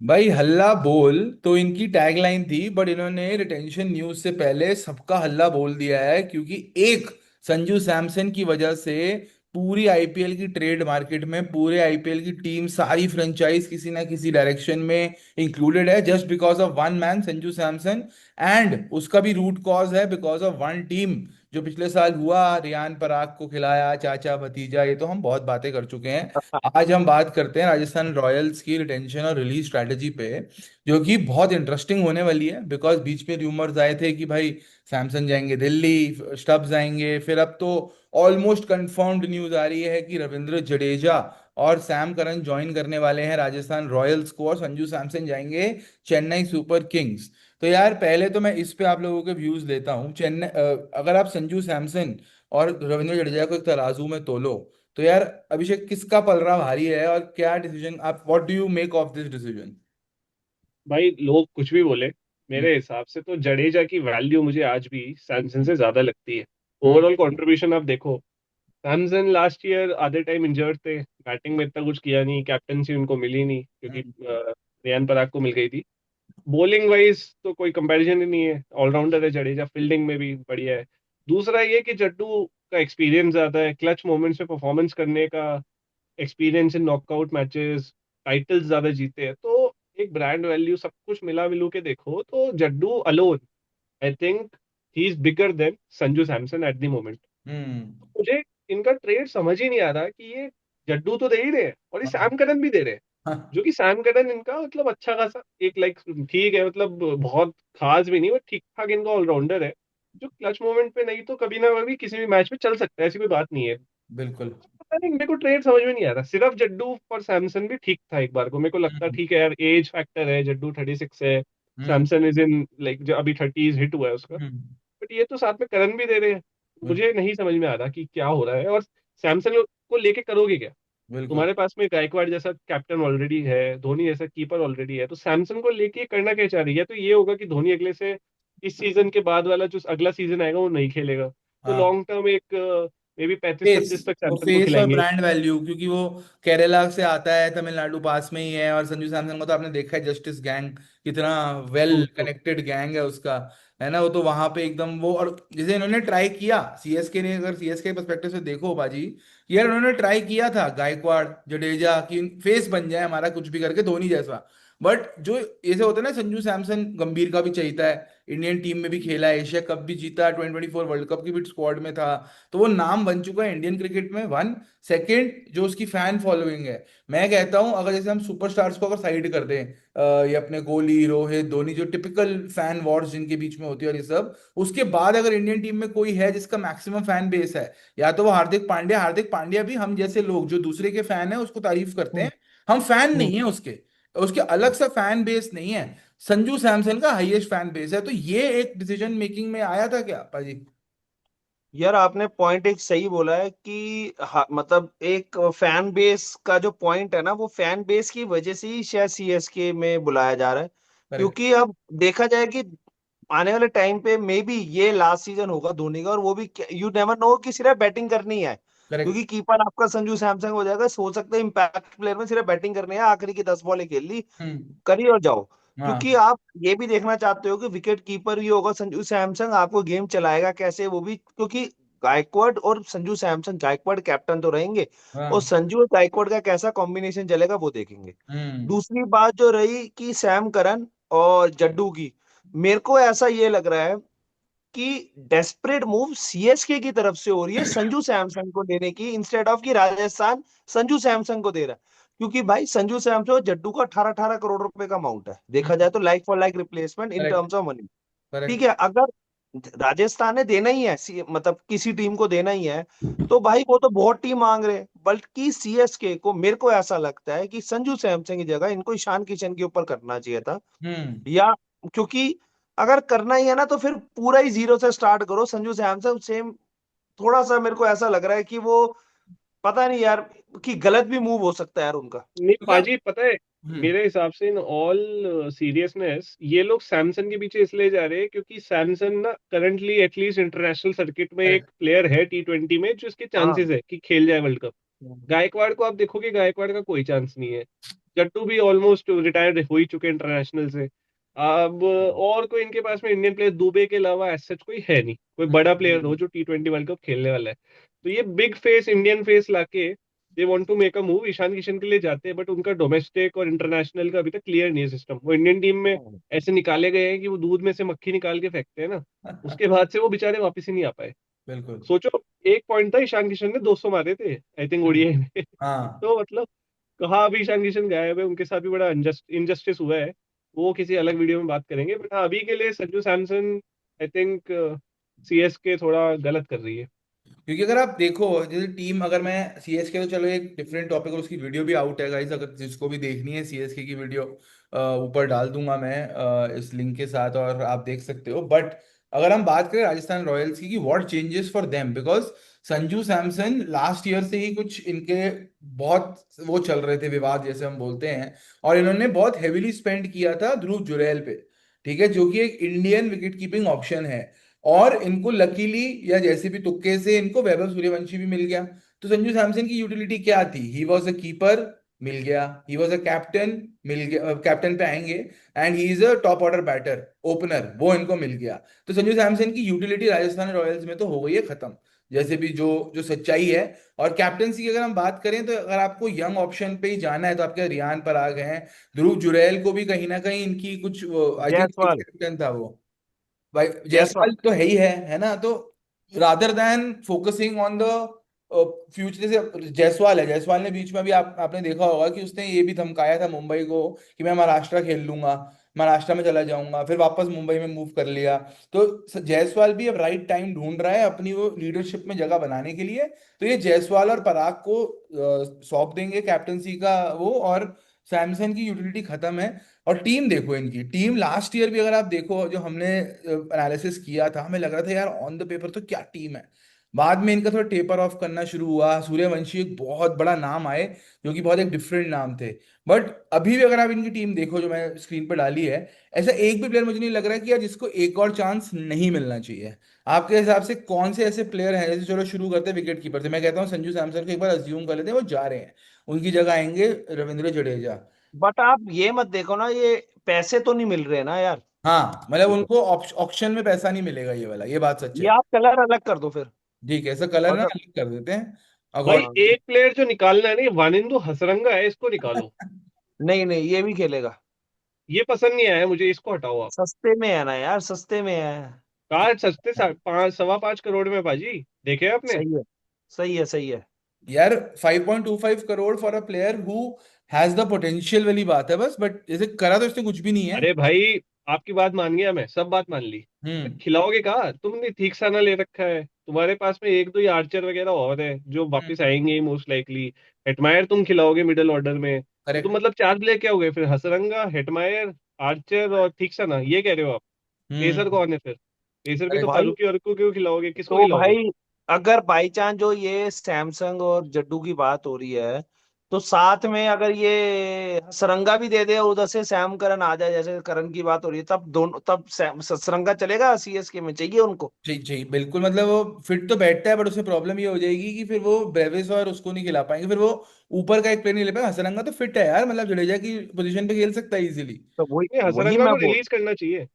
भाई हल्ला बोल तो इनकी टैगलाइन थी, बट इन्होंने रिटेंशन न्यूज से पहले सबका हल्ला बोल दिया है, क्योंकि एक संजू सैमसन की वजह से पूरी आईपीएल की ट्रेड मार्केट में पूरे आईपीएल की टीम सारी फ्रेंचाइज किसी ना किसी डायरेक्शन में इंक्लूडेड है, just because of one man Sanju Samson. And उसका भी रूट कॉज है बिकॉज ऑफ वन टीम जो पिछले साल हुआ, रियान पराग को खिलाया, चाचा भतीजा, ये तो हम बहुत बातें कर चुके हैं। आज हम बात करते हैं राजस्थान रॉयल्स की रिटेंशन और रिलीज स्ट्रैटेजी पे, जो कि बहुत इंटरेस्टिंग होने वाली है। बिकॉज बीच में रूमर्स आए थे कि भाई सैमसन जाएंगे दिल्ली, स्टब्स आएंगे, फिर अब तो ऑलमोस्ट कंफर्म्ड न्यूज आ रही है कि रविंद्र जडेजा और सैम करन ज्वाइन करने वाले हैं राजस्थान रॉयल्स को, और संजू सैमसन जाएंगे चेन्नई सुपर किंग्स। तो यार पहले तो मैं इस पे आप लोगों के व्यूज लेता हूँ। चेन्नई अगर आप संजू सैमसन और रविंद्र जडेजा को एक तराजू में तोलो, तो यार अभिषेक किसका पलड़ा भारी है, और क्या डिसीजन आप, what do you make of this decision? भाई लोग कुछ भी बोले, हम्म। मेरे हिसाब से तो जडेजा की वैल्यू मुझे आज भी सैमसन हम्म। से ज्यादा लगती है। हम्म। ओवरऑल कंट्रीब्यूशन आप देखो, सैमसन लास्ट ईयर आधे टाइम इंजर्ड थे, बैटिंग में इतना कुछ किया नहीं, कैप्टनसी उनको मिली नहीं क्योंकि हम्म। रियान पराग को मिल गई थी। बॉलिंग वाइज तो कोई कंपैरिजन ही नहीं है, ऑलराउंडर है जडेजा, फील्डिंग में भी बढ़िया है। दूसरा ये कि जड्डू का एक्सपीरियंस ज्यादा है, क्लच मोमेंट्स में परफॉर्मेंस करने का experience in knockout matches, titles ज्यादा जीते हैं, तो एक ब्रांड वैल्यू सब कुछ मिला मिलू के देखो तो Jaddu alone, I think he is bigger than Sanju Samson at the moment. Hmm. मुझे इनका ट्रेड समझ ही नहीं आ रहा कि ये जड्डू तो दे ही रहे हैं और ये हाँ। सैम करन भी दे रहे हैं। हाँ। जो कि सैम करन इनका मतलब अच्छा खासा एक लाइक ठीक है, मतलब बहुत खास भी नहीं, बट ठीक ठाक इनका ऑलराउंडर है, जो क्लच मोमेंट पे नहीं तो कभी ना कभी किसी भी मैच में चल सकता है, ऐसी कोई बात नहीं है। बिल्कुल। पता नहीं, मेरे को ट्रेड समझ में नहीं आ रहा। सिर्फ जड्डू और सैमसन भी ठीक था एक बार को, मेरे को लगता हम्म। ठीक है यार, एज फैक्टर है, जड्डू 36 है, हम्म। सैमसन इज इन लाइक जो अभी 30s हिट हुआ है उसका। हम्म। बट ये तो साथ में करन भी दे रहे हैं, बिल्कुल। मुझे नहीं समझ में आ रहा कि क्या हो रहा है। और सैमसन को लेके करोगे क्या? बिल्कुल। तुम्हारे पास में गायकवाड़ जैसा कैप्टन ऑलरेडी है, धोनी जैसा कीपर ऑलरेडी है, तो सैमसन को लेके करना क्या चाह रही है? तो ये होगा कि धोनी अगले से इस सीजन के बाद वाला जो अगला सीजन आएगा वो नहीं खेलेगा, तो हाँ। लॉन्ग टर्म एक मे बी पैंतीस फेस, छत्तीस तक वो सैमसन को फेस और खिलाएंगे। ब्रांड वैल्यू, क्योंकि वो केरला से आता है, तमिलनाडु पास में ही है, और संजू सैमसन को तो आपने देखा है, जस्टिस गैंग कितना वेल कनेक्टेड गैंग है उसका, है ना। वो तो वहां पे एकदम वो, और जैसे इन्होंने ट्राई किया सीएसके ने, अगर सीएसके परस्पेक्टिव से देखो बाजी, कि यार उन्होंने ट्राई किया था गायकवाड़ जडेजा की फेस बन जाए हमारा कुछ भी करके धोनी जैसा। बट जो ऐसे होता है ना, संजू सैमसन गंभीर का भी चाहिए है, इंडियन टीम में भी खेला है, एशिया कप भी जीता, 2024 वर्ल्ड कप की भी स्क्वाड में था, तो वो नाम बन चुका है इंडियन क्रिकेट में। वन सेकंड, जो उसकी फैन फॉलोइंग है, मैं कहता हूं अगर जैसे हम सुपरस्टार्स को अगर साइड कर दें, ये अपने कोहली, रोहित, धोनी, जो टिपिकल फैन वॉर्स जिनके बीच में होती है और ये सब, उसके बाद अगर इंडियन टीम में कोई है जिसका मैक्सिमम फैन बेस है, या तो वो हार्दिक पांड्या। हार्दिक पांड्या भी हम जैसे लोग जो दूसरे के फैन है उसको तारीफ करते हैं, हम फैन नहीं है उसके, उसके अलग सा फैन बेस नहीं है। संजू सैमसन का हाईएस्ट फैन बेस है, तो ये एक डिसीजन मेकिंग में आया था क्या पाजी? यार आपने पॉइंट एक सही बोला है कि मतलब एक फैन बेस का जो पॉइंट है ना, वो फैन बेस की वजह से ही शायद सीएसके में बुलाया जा रहा है। करेक्ट। क्योंकि अब देखा जाए कि आने वाले टाइम पे मे बी ये लास्ट सीजन होगा धोनी का, और वो भी यू नेवर नो कि सिर्फ बैटिंग करनी है। करेक्ट। क्योंकि कीपर आपका संजू सैमसंग हो जाएगा, हो सकता है इम्पैक्ट प्लेयर में सिर्फ बैटिंग करनी है, आखिरी की 10 बॉलें खेल ली, हम्म। करिए और जाओ। क्योंकि हाँ। आप ये भी देखना चाहते हो कि विकेट कीपर भी होगा संजू सैमसंग, आपको गेम चलाएगा कैसे वो भी, क्योंकि गायकवाड़ और संजू सैमसंग, गायकवाड़ कैप्टन तो रहेंगे, और हाँ। संजू और गायकवाड़ का कैसा कॉम्बिनेशन चलेगा वो देखेंगे। हम्म। दूसरी बात जो रही कि सैम करन और जड्डू की, मेरे को ऐसा ये लग रहा है कि डेस्परेट मूव सीएसके की तरफ से हो रही है संजू सैमसंग को देने की, इंस्टेड ऑफ कि राजस्थान संजू सैमसंग को दे रहा है। क्योंकि भाई संजू सैमसंग और जड्डू का 18-18 करोड़ रुपए का अमाउंट है, देखा जाए तो like for like replacement in correct. Terms of money. ठीक करेक्ट। है, अगर राजस्थान ने देना ही है, मतलब किसी टीम को देना ही है, तो भाई वो तो बहुत टीम मांग रहे हैं। बल्कि सीएसके को, मेरे को ऐसा लगता है कि संजू सैमसंग की जगह इनको ईशान किशन के ऊपर करना चाहिए था। हम्म। या क्योंकि अगर करना ही है ना, तो फिर पूरा ही जीरो से स्टार्ट करो। संजू सैमसन सेम, थोड़ा सा मेरे को ऐसा लग रहा है कि वो, पता नहीं यार, कि गलत भी मूव हो सकता है यार उनका। नहीं मतलब। पाजी, पता है, हम्म। मेरे हिसाब से इन ऑल सीरियसनेस ये लोग सैमसन के पीछे इसलिए जा रहे हैं क्योंकि सैमसन ना करंटली एटलीस्ट इंटरनेशनल सर्किट में एक करेक्ट। प्लेयर है T20 में जो इसके हाँ। चांसेस है कि खेल जाए वर्ल्ड कप। गायकवाड़ को आप देखोगे, गायकवाड़ का कोई चांस नहीं है। जट्टू भी ऑलमोस्ट रिटायर्ड हो ही चुके इंटरनेशनल से। अब और कोई इनके पास में इंडियन प्लेयर दुबे के अलावा ऐसा कोई है नहीं, कोई बड़ा प्लेयर हो जो T20 वर्ल्ड कप खेलने वाला है। तो ये बिग फेस, इंडियन फेस लाके they want to make a move. Ishan Kishan के लिए जाते हैं, बट उनका डोमेस्टिक और इंटरनेशनल का अभी तक क्लियर नहीं है सिस्टम। वो इंडियन टीम में ऐसे निकाले गए हैं कि वो दूध में से मक्खी निकाल के फेंकते हैं ना, उसके बाद से वो बेचारे वापस ही नहीं आ पाए। बिल्कुल। सोचो, एक पॉइंट था, ईशान किशन ने 200 मारे थे आई थिंक ओडीआई में। हाँ, तो मतलब कहाँ अभी ईशान किशन गायब है, उनके साथ भी बड़ा इनजस्टिस हुआ है। वो किसी अलग वीडियो में बात करेंगे, बट हाँ अभी के लिए Sanju Samson I think CSK थोड़ा गलत कर रही है। क्योंकि अगर आप देखो जैसे टीम, अगर मैं सीएसके, तो चलो एक डिफरेंट टॉपिक, और उसकी वीडियो भी आउट है गाइस, अगर जिसको भी देखनी है सीएसके की वीडियो ऊपर डाल दूंगा मैं इस लिंक के साथ, और आप देख सकते हो। बट अगर हम बात करें राजस्थान रॉयल्स की, कि what changes for them, because Sanju Samson last year से ही कुछ इनके बहुत वो चल रहे थे, विवाद जैसे हम बोलते हैं, और इन्होंने बहुत हेविली स्पेंड किया था ध्रुव जुरैल पे, ठीक है, जो कि एक इंडियन विकेट कीपिंग ऑप्शन है। और इनको लकीली या जैसे भी तुक्के से इनको वैभव सूर्यवंशी भी मिल गया। तो संजू सैमसन की यूटिलिटी क्या थी? ही वॉज अ कीपर, मिल गया। ही वॉज अ कैप्टन, मिल गया, कैप्टन पे आएंगे। And he is a top order batter, opener, वो इनको मिल गया। तो संजू सैमसन की यूटिलिटी राजस्थान रॉयल्स में तो हो गई है खत्म, जैसे भी जो जो सच्चाई है। और कैप्टनसी की अगर हम बात करें, तो अगर आपको यंग ऑप्शन पे ही जाना है, तो आपके रियान पराग हैं, ध्रुव जुरैल को भी कहीं ना कहीं इनकी कुछ, आई थिंक जायसवाल। कैप्टन था वो, भाई जायसवाल। जायसवाल तो है ना। तो rather than focusing on the future, जैसे जायसवाल है, जायसवाल ने बीच में भी आपने देखा होगा कि उसने ये भी धमकाया था मुंबई को कि मैं महाराष्ट्र खेल लूंगा, महाराष्ट्र में चला जाऊंगा, फिर वापस मुंबई में मूव कर लिया। तो जायसवाल भी अब राइट टाइम ढूंढ रहा है अपनी वो लीडरशिप में जगह बनाने के लिए। तो ये जायसवाल और पराग को सौंप देंगे कैप्टनसी का वो, और सैमसन की यूटिलिटी खत्म है। और टीम देखो, इनकी टीम लास्ट ईयर भी अगर आप देखो, जो हमने एनालिसिस किया था, हमें लग रहा था यार ऑन द पेपर तो क्या टीम है। बाद में इनका थोड़ा टेपर ऑफ करना शुरू हुआ, सूर्यवंशी एक बहुत बड़ा नाम आए, जो कि बहुत एक डिफरेंट नाम थे। बट अभी भी अगर आप इनकी टीम देखो जो मैं स्क्रीन पर डाली है, ऐसा एक भी प्लेयर मुझे नहीं लग रहा कि यार जिसको एक और चांस नहीं मिलना चाहिए। आपके हिसाब से कौन से ऐसे प्लेयर हैं? जैसे चलो शुरू करते हैं विकेट कीपर से, मैं कहता हूँ संजू सैमसन को एक बार अज्यूम कर लेते हैं वो जा रहे हैं, उनकी जगह आएंगे रविंद्र जडेजा। बट आप ये मत देखो ना, ये पैसे तो नहीं मिल रहे ना यार। हाँ, मतलब उनको ऑक्शन में पैसा नहीं मिलेगा, ये वाला, ये बात सच ये है। आप कलर अलग कर दो फिर। ठीक है, ऐसा कलर ना अगर अलग कर देते हैं भाई अकॉर्डिंग। एक प्लेयर जो निकालना है ना, ये वानिंदु हसरंगा है, इसको निकालो। नहीं नहीं, ये भी खेलेगा। ये पसंद नहीं आया मुझे, इसको हटाओ आप। सस्ते में है ना यार, सस्ते में है। कहा सस्ते, 5.5 करोड़ में बाजी, देखे आपने? सही है, सही है, सही है। यार 5.25 crore for a player who has the potential वाली बात है बस, बट जैसे करा तो इसने कुछ भी नहीं है। अरे भाई, आपकी बात मान गया मैं, सब बात मान ली। तो हम्म। खिलाओगे कहाँ? तुमने ठीक सा ना ले रखा है, तुम्हारे पास में एक दो ही आर्चर वगैरह और है जो वापस आएंगे ही मोस्ट लाइकली। हेटमायर तुम खिलाओगे मिडिल ऑर्डर में, तो तुम करेक्ट। मतलब 4 प्लेयर क्या हो गए फिर? हसरंगा, हेटमायर, आर्चर और ठीक सा ना, ये कह रहे हो आप? पेसर हम्म। कौन है फिर? पेसर भी तो करेक्ट। भाई, फारूकी और को क्यों खिलाओगे, किसको तो खिलाओगे? भाई, अगर बाई चांस जो ये सैमसंग और जड्डू की बात हो रही है, तो साथ में अगर ये सरंगा भी दे दे और उधर से सैम करन आ जाए, जैसे करन की बात हो रही है, तब दोनों, तब सरंगा चलेगा सीएसके में, चाहिए उनको। जी जी बिल्कुल, मतलब वो फिट तो बैठता है, बट उसमें प्रॉब्लम ये हो जाएगी कि फिर वो ब्रेविस और उसको नहीं खिला पाएंगे, फिर वो ऊपर का एक प्लेयर नहीं ले पाएगा। हसरंगा तो फिट है यार, मतलब जडेजा की पोजीशन पे खेल सकता है इजीली। तो वही नहीं, वही हसरंगा मैं को बोल। रिलीज करना चाहिए।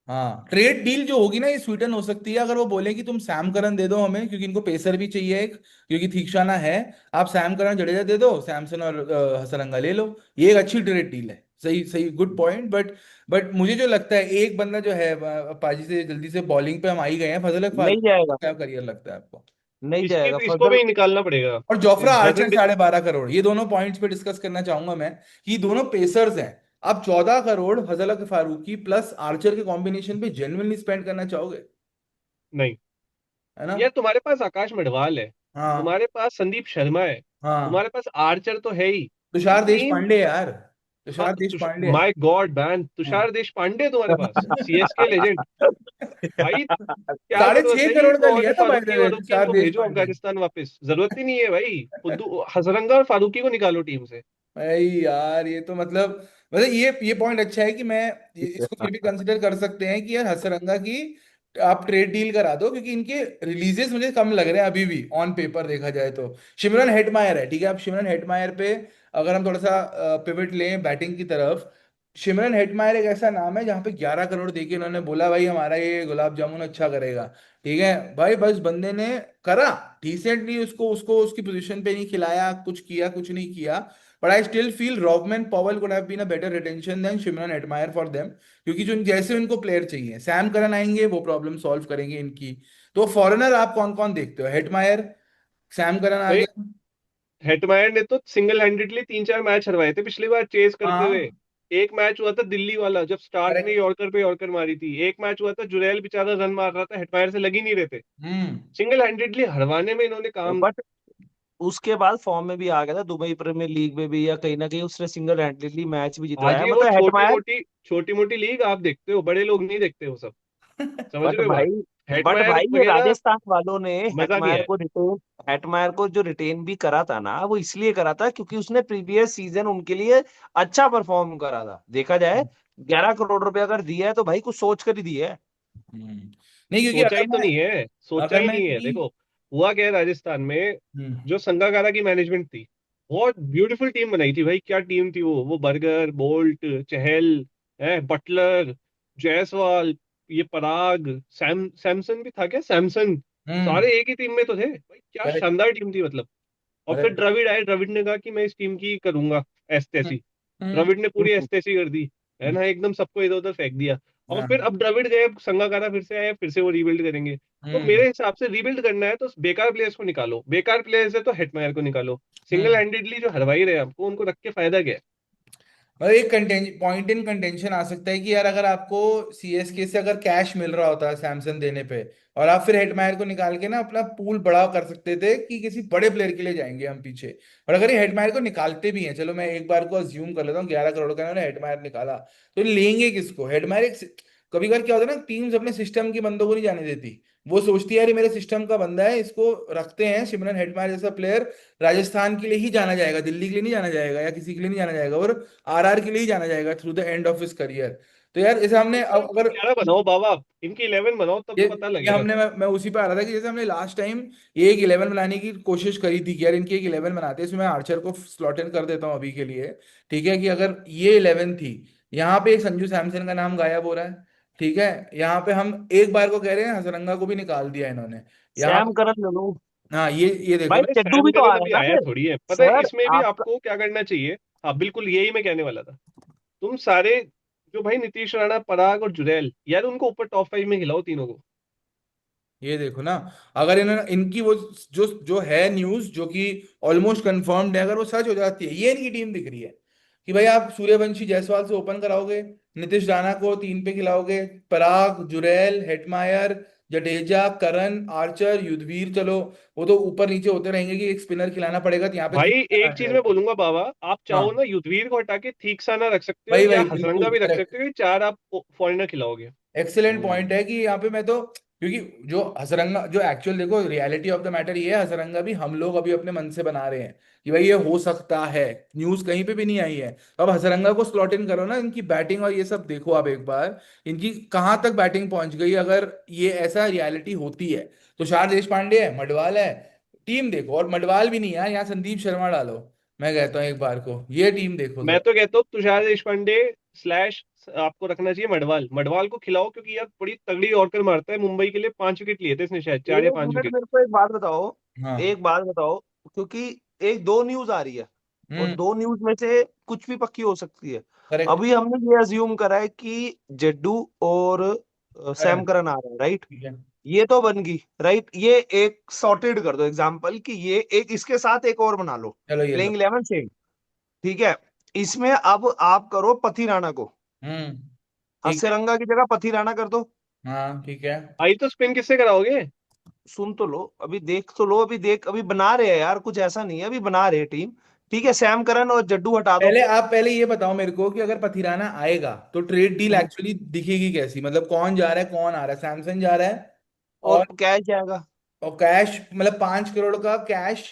हाँ, ट्रेड डील जो होगी ना, ये स्वीटन हो सकती है अगर वो बोले कि तुम सैम करन दे दो हमें, क्योंकि इनको पेसर भी चाहिए एक, क्योंकि थीक्षाना है। आप सैम करन जडेजा दे दो, सैमसन और हसरंगा ले लो। ये एक अच्छी ट्रेड डील है, सही सही, गुड पॉइंट। बट मुझे जो लगता है एक बंदा जो है, पाजी से जल्दी से बॉलिंग पे हम आ ही गए हैं, फजल नहीं फारूकी, जाएगा, क्या करियर लगता है आपको? नहीं इसकी जाएगा इसको फजल। भी निकालना पड़ेगा। और जोफ्रा आर्चर डजन 12.5 करोड़, ये दोनों पॉइंट्स पे डिस्कस करना चाहूंगा मैं, कि ये दोनों पेसर्स हैं। आप 14 करोड़ फजल फारूकी प्लस आर्चर के कॉम्बिनेशन पे जेन्युइनली स्पेंड करना चाहोगे? नहीं। है ना? यार तुम्हारे पास आकाश मडवाल है, हाँ। तुम्हारे पास संदीप शर्मा है, हाँ, तुम्हारे पास आर्चर तो है ही। ये तुषार देश तीन। पांडे यार, तुषार देश पांडे है। माय गॉड मैन, हाँ। तुषार देश पांडे तुम्हारे पास, सीएसके लेजेंड। भाई क्या साढ़े जरूरत छह है ये करोड़ का लिया और था बाय द फारूकी वे वारूकी, तुषार इनको देश भेजो पांडे। अफगानिस्तान वापस, जरूरत ही नहीं है भाई। खुद हसरंगा और फारूकी को निकालो टीम से। भाई यार ये तो मतलब ये पॉइंट अच्छा है कि मैं इसको फिर भी कंसिडर कर सकते हैं कि यार हसरंगा की आप ट्रेड डील करा दो, क्योंकि इनके रिलीजेस मुझे कम लग रहे हैं अभी भी ऑन पेपर देखा जाए तो। शिमरन हेटमायर है, ठीक है, आप शिमरन हेटमायर पे अगर हम थोड़ा सा पिवट लें बैटिंग की तरफ, सिमरन हेटमायर एक ऐसा नाम है जहाँ पे 11 करोड़ देके उन्होंने बोला भाई हमारा ये गुलाब जामुन अच्छा करेगा। ठीक है भाई, बस बंदे ने करा डिसेंटली, उसको उसको उसकी पोजीशन पे नहीं खिलाया, कुछ किया, कुछ नहीं किया। But I still feel Rovman Powell could have been a better retention than Shimron Hetmyer for them, क्योंकि जो जैसे उनको प्लेयर चाहिए, सैम करन आएंगे वो प्रॉब्लम सॉल्व करेंगे इनकी। तो फॉरेनर आप कौन कौन देखते हो? हेटमायर, सैम करन आ भाई गया। हेटमायर ने तो सिंगल हैंडेडली 3-4 मैच हरवाए थे पिछली बार चेस करते हुए। हाँ एक मैच हुआ था दिल्ली वाला जब स्टार्क ने करेक्ट। यॉर्कर पे यॉर्कर मारी थी, एक मैच हुआ था जुरैल बेचारा रन मार रहा था, हेटमायर से लग ही नहीं रहे थे। हम्म। सिंगल हैंडेडली हरवाने में इन्होंने काम। बट उसके बाद फॉर्म में भी आ गया था दुबई प्रीमियर लीग में भी, या कहीं ना कहीं उसने सिंगल हैंडेडली मैच भी आज जितवाया, ये वो मतलब हेटमायर। छोटी मोटी लीग आप देखते हो, बड़े लोग नहीं देखते वो सब। समझ बट रहे हो भाई बात? बट हेटमायर भाई ये वगैरह राजस्थान वालों ने मजा नहीं हेटमायर आया। को रिटेन, हेटमायर को जो रिटेन भी करा था ना, वो इसलिए करा था क्योंकि उसने प्रीवियस सीजन उनके लिए अच्छा परफॉर्म करा था। देखा जाए 11 करोड़ रुपए अगर दिया है तो भाई कुछ सोच कर ही दिया है। नहीं क्योंकि सोचा ही तो नहीं है, सोचा अगर ही मैं नहीं है। इनकी देखो हुआ क्या है राजस्थान में, हम्म जो संगाकारा की मैनेजमेंट थी, बहुत ब्यूटीफुल टीम बनाई थी भाई। क्या टीम थी वो बर्गर, बोल्ट, चहल, बटलर, जायसवाल, ये पराग, सैमसन भी था क्या, सैमसन, हम्म सारे एक ही टीम में तो थे भाई। क्या करेक्ट शानदार टीम थी मतलब। और फिर करेक्ट। द्रविड़ आए, द्रविड़ ने कहा कि मैं इस टीम की करूंगा हम्म एस्टेसी। हम्म द्रविड़ ने पूरी हम्म, एस्टेसी कर दी, है हम्म, ना, एकदम सबको इधर उधर फेंक दिया। और फिर हाँ, अब द्रविड़ गए, अब संगाकारा फिर से आए, फिर से वो रीबिल्ड करेंगे। तो हम्म मेरे हिसाब से रीबिल्ड करना है तो बेकार प्लेयर्स को निकालो, बेकार प्लेयर्स है तो हेटमायर को निकालो। सिंगल हम्म। हैंडेडली जो हरवाई रहे आपको, उनको रख के फायदा क्या है? मतलब एक पॉइंट इन कंटेंशन आ सकता है कि यार अगर आपको सीएसके से अगर कैश मिल रहा होता है सैमसन देने पे, और आप फिर हेटमायर को निकाल के ना अपना पूल बड़ा कर सकते थे कि किसी बड़े प्लेयर के लिए जाएंगे हम पीछे। और अगर ये हेटमायर को निकालते भी हैं, चलो मैं एक बार को अज्यूम कर लेता हूँ 11 करोड़ का इन्होंने हेटमायर निकाला, तो लेंगे किसको? हेटमायर एक कभी कभार क्या होता है ना, टीम्स अपने सिस्टम के बंदों को नहीं जाने देती। वो सोचती है यार ये मेरे सिस्टम का बंदा है, इसको रखते हैं। सिमरन हेटमायर जैसा प्लेयर राजस्थान के लिए ही जाना जाएगा, दिल्ली के लिए नहीं जाना जाएगा या किसी के लिए नहीं जाना जाएगा, और आरआर के लिए ही जाना जाएगा through the end of his career. तो यार इसे हमने इनका अब इनकी अगर 11 बनाओ बाबा, इनकी 11 बनाओ तब ये पता ये लगेगा। हमने मैं उसी पे आ रहा था कि जैसे हमने लास्ट टाइम ये एक 11 बनाने की कोशिश करी थी कि यार इनकी एक 11 बनाते हैं, इसमें मैं आर्चर को स्लॉट इन कर देता हूँ अभी के लिए। ठीक है कि अगर ये 11 थी, यहाँ पे एक संजू सैमसन का नाम गायब हो रहा है। ठीक है, यहाँ पे हम एक बार को कह रहे हैं हसरंगा को भी निकाल दिया इन्होंने यहाँ सैम पे। करन ले लो। हाँ ये देखो भाई ना। अरे चड्डू सैम भी तो आ करन रहा है अभी ना आया फिर। थोड़ी है, पता है सर इसमें भी आपका आपको क्या करना चाहिए। हाँ बिल्कुल, यही मैं कहने वाला था। तुम सारे जो भाई नीतीश राणा, पराग और जुरैल, यार उनको ऊपर टॉप 5 में खिलाओ तीनों को। ये देखो ना, अगर इन्होंने इनकी वो जो जो है न्यूज जो कि ऑलमोस्ट कंफर्म्ड है, अगर वो सच हो जाती है, ये इनकी टीम दिख रही है कि भाई आप सूर्यवंशी जायसवाल से ओपन कराओगे, नीतीश राणा को 3 पे खिलाओगे, पराग, जुरैल, हेटमायर, जडेजा, करन, आर्चर, युद्धवीर, चलो वो तो ऊपर नीचे होते रहेंगे कि एक स्पिनर खिलाना पड़ेगा, तो यहाँ पे भाई ठीक आ एक चीज मैं जाएगा। बोलूंगा बाबा, आप चाहो हाँ ना युद्धवीर को हटा के थीक्साना रख सकते हो भाई या भाई हसरंगा बिल्कुल भी रख करेक्ट। सकते हो, ये चार आप फॉरेनर खिलाओगे। एक्सेलेंट पॉइंट है कि यहाँ पे मैं तो, क्योंकि जो हसरंगा जो एक्चुअल देखो रियलिटी ऑफ द मैटर ये है, हसरंगा भी हम लोग अभी अपने मन से बना रहे हैं कि भाई ये हो सकता है, न्यूज कहीं पे भी नहीं आई है। तो अब हसरंगा को स्लॉट इन करो ना, इनकी बैटिंग और ये सब देखो आप एक बार, इनकी कहाँ तक बैटिंग पहुंच गई अगर ये ऐसा रियलिटी होती है। तो तुषार देश पांडे है, मडवाल है, टीम देखो। और मडवाल भी नहीं यार, यहाँ संदीप शर्मा डालो, मैं कहता हूँ एक बार को ये टीम देखो मैं जरा। तो कहता हूँ तुषार देशपांडे स्लैश आपको रखना चाहिए मडवाल, मडवाल को खिलाओ क्योंकि यार बड़ी तगड़ी यॉर्कर मारता है। मुंबई के लिए 5 विकेट लिए थे इसने, शायद 4 या 5 विकेट। मेरे को एक बात बताओ, हाँ एक बात बताओ, क्योंकि एक दो न्यूज आ रही है और हम्म दो न्यूज में से कुछ भी पक्की हो सकती है। करेक्ट। अभी हमने ये अज्यूम करा है कि जड्डू और करन सैम करन आ रहा है, राइट? ठीक है। ये तो बन गई, राइट? ये एक सॉर्टेड कर दो एग्जांपल कि ये एक इसके साथ एक और बना लो, चलो ये लो। Playing 11 same. ठीक है, इसमें अब आप करो पथी राणा को, ठीक है। हस्सेरंगा की जगह पथी राणा कर दो। हाँ ठीक है। आई तो स्पिन किससे कराओगे? सुन तो लो, अभी देख तो लो, अभी देख, अभी बना रहे हैं यार, कुछ ऐसा नहीं है, अभी बना रहे हैं टीम। ठीक है, सैम करन और जड्डू हटा दो। पहले ये बताओ मेरे को कि अगर पथिराना आएगा तो ट्रेड डील हम्म, एक्चुअली दिखेगी कैसी, मतलब कौन जा रहा है, कौन आ रहा है? सैमसन जा रहा है, और और कैश जाएगा। कैश मतलब 5 करोड़ का कैश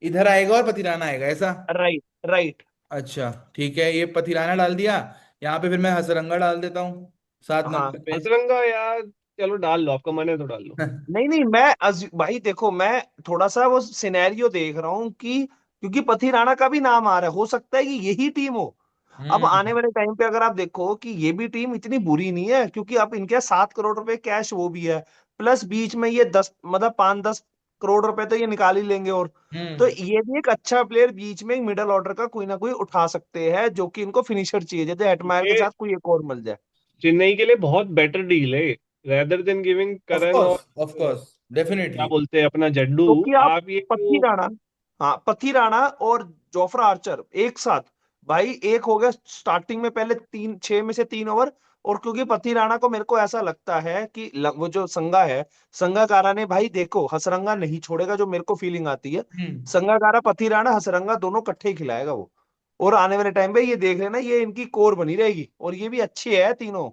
इधर आएगा और पथिराना आएगा ऐसा? Right right. अच्छा ठीक है, ये पथिराना डाल दिया, यहाँ पे फिर मैं हसरंगा डाल देता हूँ 7 नंबर पे। हसरंगा यार, चलो डाल लो, आपका मन है तो डाल लो। नहीं नहीं, भाई देखो, मैं थोड़ा सा वो सिनेरियो देख रहा हूँ कि क्योंकि पथीराणा का भी नाम आ रहा है, हो सकता है कि यही टीम हो। अब आने हम्म। वाले टाइम पे अगर आप देखो कि ये भी टीम इतनी बुरी नहीं है, क्योंकि अब इनके 7 करोड़ रुपए कैश वो भी है, प्लस बीच में ये 10 मतलब 5-10 करोड़ रुपए तो ये निकाल ही लेंगे। और तो हम्म। ये भी एक अच्छा प्लेयर बीच में मिडिल ऑर्डर का कोई ना कोई उठा सकते हैं, जो कि इनको फिनिशर चाहिए, जैसे हेटमायर के ये साथ कोई एक और मिल जाए। चेन्नई के लिए बहुत बेटर डील है, रेदर देन गिविंग ऑफ करण और कोर्स, ऑफ कोर्स, क्या डेफिनेटली। बोलते हैं अपना जड्डू। क्योंकि आप आप ये जो पथी राणा, हाँ पथी राणा और जोफ्रा आर्चर एक साथ, भाई एक हो गया स्टार्टिंग में पहले 6 में से 3 ओवर। और क्योंकि पथी राणा को मेरे को ऐसा लगता है कि वो जो संगा है, संगाकारा ने भाई देखो हसरंगा नहीं छोड़ेगा, जो मेरे को फीलिंग आती है। हम्म। संगाकारा पथी राणा हसरंगा दोनों इकट्ठे ही खिलाएगा वो। और आने वाले टाइम पे ये देख लेना, ये इनकी कोर बनी रहेगी, और ये भी अच्छी है तीनों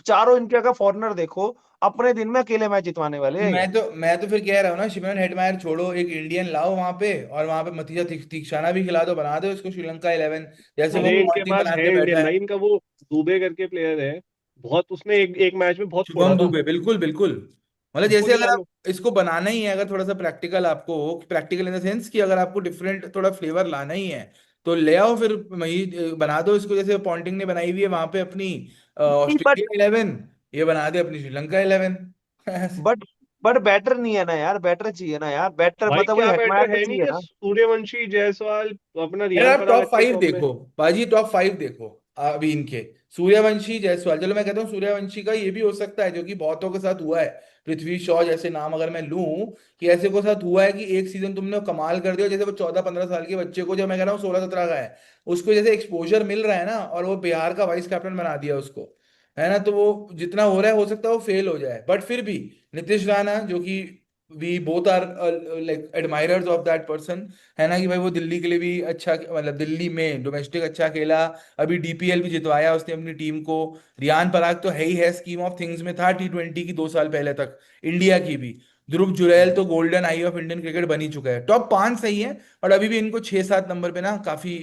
चारों इनके। अगर फॉरनर देखो, अपने दिन में अकेले मैच जितवाने वाले हैं ये। मैं तो फिर कह रहा हूँ ना, शिमरन हेटमायर छोड़ो, एक इंडियन लाओ वहां पे, और वहां पे मतीजा तीक्षाना भी खिला दो, बना दो इसको श्रीलंका 11, जैसे वो अरे इनके पॉन्टिंग पास बना है के बैठा इंडियन है। लाइन का वो दुबे करके प्लेयर है, बहुत उसने एक मैच में बहुत फोड़ा शुभम था। दुबे, बिल्कुल बिल्कुल। मतलब उसको जैसे अगर निकाल आप लो। इसको बनाना ही है, अगर थोड़ा सा प्रैक्टिकल, आपको प्रैक्टिकल इन द सेंस कि अगर आपको डिफरेंट थोड़ा फ्लेवर लाना ही है, तो ले आओ फिर वही बना दो इसको, जैसे पॉन्टिंग ने बनाई हुई है वहां पे अपनी नहीं बट ऑस्ट्रेलिया 11, ये बना दे अपनी श्रीलंका 11। बट बट बैटर नहीं है ना यार, बैटर चाहिए ना यार, बैटर भाई मतलब वही क्या हेटमायर बैटर तो है नहीं, चाहिए क्या ना। सूर्यवंशी जायसवाल अपना अरे रियान आप पराग टॉप अच्छे 5 फॉर्म में। देखो बाजी, टॉप 5 देखो अभी इनके, सूर्यवंशी जायसवाल, चलो मैं कहता हूँ सूर्यवंशी का ये भी हो सकता है, जो कि बहुतों के साथ हुआ है, पृथ्वी शॉ जैसे नाम अगर मैं लूं, कि ऐसे को साथ हुआ है कि एक सीजन तुमने कमाल कर दिया, जैसे वो 14-15 साल के बच्चे को, जो मैं कह रहा हूँ 16-17 का है, उसको जैसे एक्सपोजर मिल रहा है ना, और वो बिहार का वाइस कैप्टन बना दिया उसको, है ना, तो वो जितना हो रहा है, हो सकता है वो फेल हो जाए, बट फिर भी नीतीश राणा, जो कि we both are like admirers of that person, है ना, कि भाई वो दिल्ली के लिए भी अच्छा, मतलब दिल्ली में डोमेस्टिक अच्छा खेला, अभी डीपीएल भी जितवाया उसने अपनी टीम को। रियान पराग तो है ही है, स्कीम ऑफ थिंग्स में था T20 की 2 साल पहले तक, इंडिया की भी। ध्रुव जुरैल तो golden I of Indian cricket बन ही चुका है, टॉप 5 सही है, और अभी भी इनको 6-7 नंबर पे ना काफी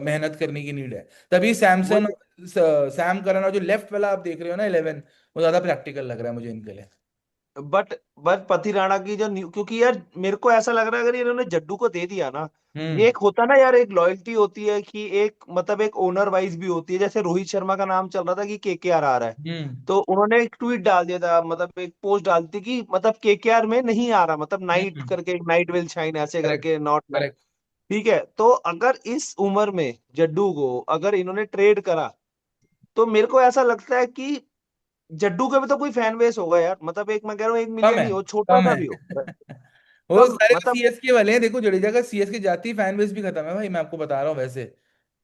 मेहनत करने की नीड है। तभी सैमसन, वही सैम करन, और जो लेफ्ट वाला आप देख रहे हो ना 11, वो ज्यादा प्रैक्टिकल लग रहा है मुझे इनके लिए। बट पति राणा की जो क्योंकि यार मेरे को ऐसा लग रहा है, अगर इन्होंने जड्डू को दे दिया ना, ये हम्म। एक होता ना यार, एक लॉयल्टी होती है कि एक मतलब एक ओनर वाइज भी होती है। जैसे रोहित शर्मा का नाम चल रहा था कि केकेआर आ रहा है, हम्म। तो उन्होंने एक ट्वीट डाल दिया था, मतलब एक पोस्ट डाल दी कि मतलब केकेआर में नहीं आ रहा, मतलब नाइट हम्म। करके, नाइट विल शाइन ऐसे करेक्ट। करके, नॉट नाइट। करेक्ट। ठीक है, तो अगर इस उम्र में जड्डू को अगर इन्होंने ट्रेड करा, तो मेरे को ऐसा लगता है कि जड्डू के भी तो कोई फैन बेस होगा यार, मतलब एक मैं कह रहा हूँ 1 मिलियन कम है, ही हो, छोटा कम सा है। भी हो। वो तब सारे तो मतलब सीएसके वाले हैं, देखो जडेजा का सीएसके जाती फैन बेस भी खत्म है भाई, मैं आपको बता रहा हूँ वैसे।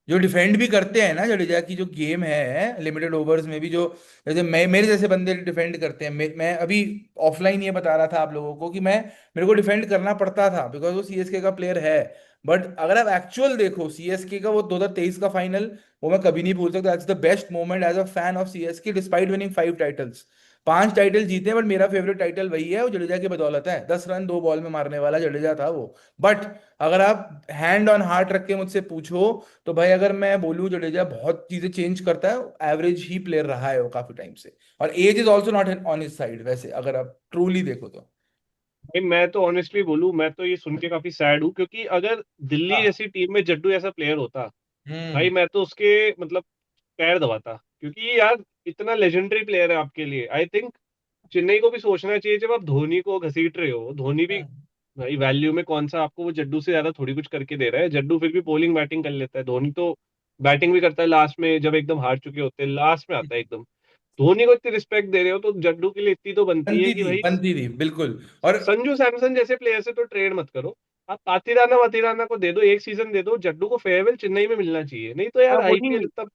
जो डिफेंड भी करते हैं ना, जडेजा की जो गेम है लिमिटेड ओवर्स में भी, जो जैसे मैं, मेरे जैसे बंदे डिफेंड करते हैं, मैं अभी ऑफलाइन ये बता रहा था आप लोगों को कि मैं, मेरे को डिफेंड करना पड़ता था बिकॉज वो सीएसके का प्लेयर है। बट अगर आप एक्चुअल देखो सीएसके का वो 2023 का फाइनल, वो मैं कभी नहीं भूल सकता, that's the best moment as a fan of CSK, despite winning 5 titles, 5 title जीते, बट मेरा फेवरेट टाइटल वही है, वो जडेजा की बदौलत है, 10 रन 2 बॉल में मारने वाला जडेजा था वो। बट अगर आप हैंड ऑन हार्ट रख के मुझसे पूछो, तो भाई अगर मैं बोलूं जडेजा बहुत चीजें चेंज करता है, एवरेज ही प्लेयर रहा है वो काफी टाइम से, और age is also not on his side वैसे, अगर आप ट्रूली देखो तो। भाई मैं तो ऑनेस्टली बोलूं, मैं तो ये सुन के काफी सैड हूँ, क्योंकि अगर दिल्ली हाँ। जैसी टीम में जड्डू ऐसा प्लेयर होता, भाई हम्म। मैं तो उसके मतलब पैर दबाता, क्योंकि यार इतना लेजेंडरी प्लेयर है आपके लिए। आई थिंक चेन्नई को भी सोचना चाहिए, जब आप धोनी को घसीट रहे हो, धोनी भी हम्म। भाई वैल्यू में कौन सा आपको वो जड्डू से ज्यादा थोड़ी कुछ करके दे रहा है। जड्डू फिर भी बॉलिंग बैटिंग कर लेता है, धोनी तो बैटिंग भी करता है लास्ट में, जब एकदम हार चुके होते हैं लास्ट में आता है एकदम। धोनी को इतनी रिस्पेक्ट दे रहे हो, तो जड्डू के लिए इतनी तो बनती है कि भाई बनती थी बिल्कुल। और संजू सैमसन जैसे प्लेयर से तो ट्रेड मत करो। आप पातिराना को दे दो, एक सीजन दे दो, जड्डू को फेयरवेल चेन्नई में मिलना चाहिए, नहीं तो यार वही आईपीएल तब।